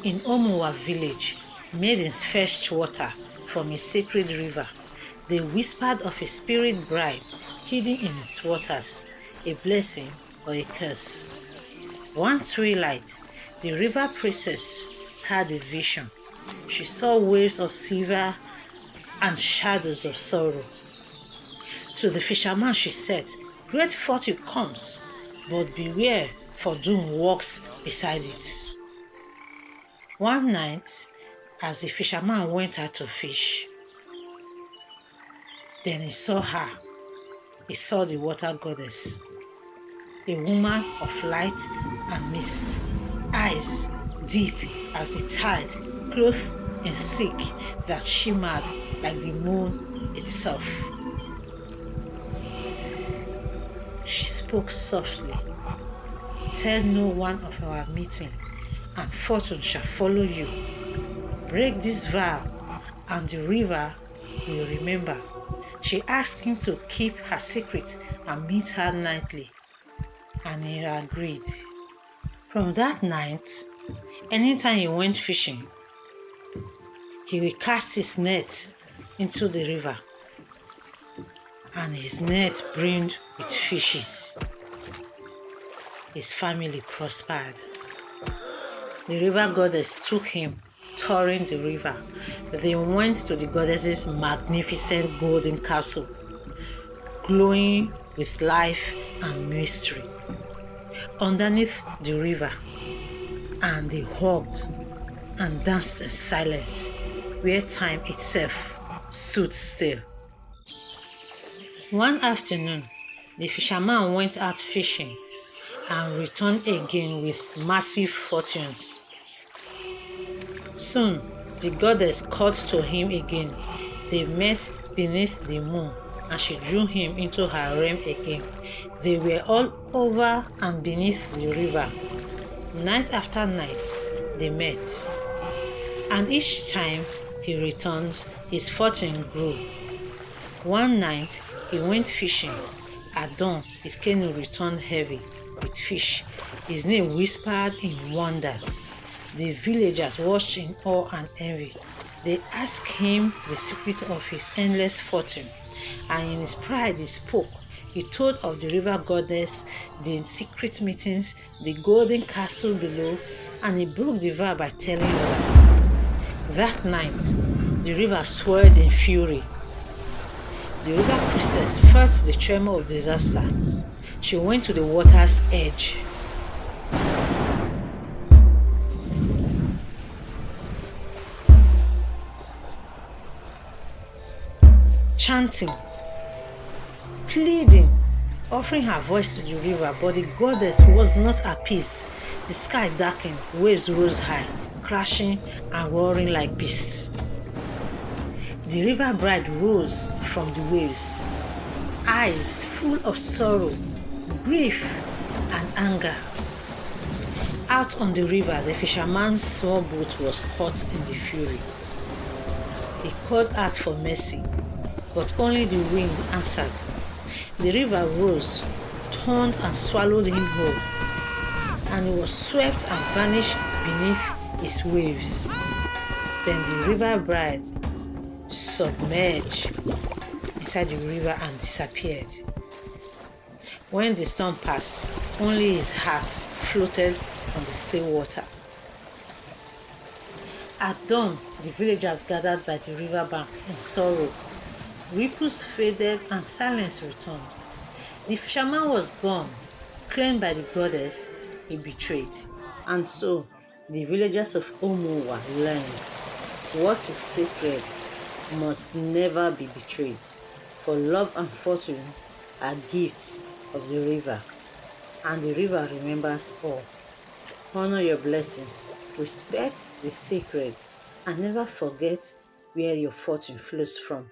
In Omuwa village, maidens fetched water from a sacred river. They whispered of a spirit bride hidden in its waters, a blessing or a curse. One twilight, the river princess had a vision. She saw waves of silver and shadows of sorrow. To the fisherman she said, "Great fortune comes, but beware, for doom walks beside it." One night, as the fisherman went out to fish, then he saw her. He saw the water goddess, a woman of light and mist, eyes deep as the tide, clothed in silk that shimmered like the moon itself. She spoke softly, "Tell no one of our meeting, and fortune shall follow you. Break this vow, and the river will remember." She asked him to keep her secret and meet her nightly, and he agreed. From that night, anytime he went fishing, he will cast his net into the river, and his net brimmed with fishes. His family prospered. The river goddess took him, touring the river. They went to the goddess's magnificent golden castle, glowing with life and mystery. Underneath the river, and they hugged and danced in silence, where time itself stood still. One afternoon, the fisherman went out fishing and returned again with massive fortunes. Soon, the goddess called to him again. They met beneath the moon, and she drew him into her realm again. They were all over and beneath the river. Night after night, they met, and each time he returned, his fortune grew. One night, he went fishing. At dawn, his canoe returned heavy with fish. His name whispered in wonder. The villagers watched in awe and envy. They asked him the secret of his endless fortune, and in his pride he spoke. He told of the river goddess, the secret meetings, the golden castle below, and he broke the vow by telling others. That night, the river swirled in fury. The river priestess felt the tremor of disaster. She went to the water's edge. Chanting, pleading, offering her voice to the river, but the goddess was not appeased. The sky darkened, waves rose high, crashing and roaring like beasts. The river bride rose from the waves, eyes full of sorrow, grief, and anger. Out on the river, the fisherman's small boat was caught in the fury. He called out for mercy, but only the wind answered. The river rose, turned and swallowed him whole, and he was swept and vanished beneath its waves. Then the river bride submerged inside the river and disappeared. When the storm passed, only his heart floated on the still water. At dawn, the villagers gathered by the river bank in sorrow. Ripples faded and silence returned. The fisherman was gone, claimed by the goddess he betrayed. And so, the villagers of Omuwa learned what is sacred must never be betrayed, for love and fortune are gifts of the river, and the river remembers all. Honor your blessings, respect the sacred, and never forget where your fortune flows from.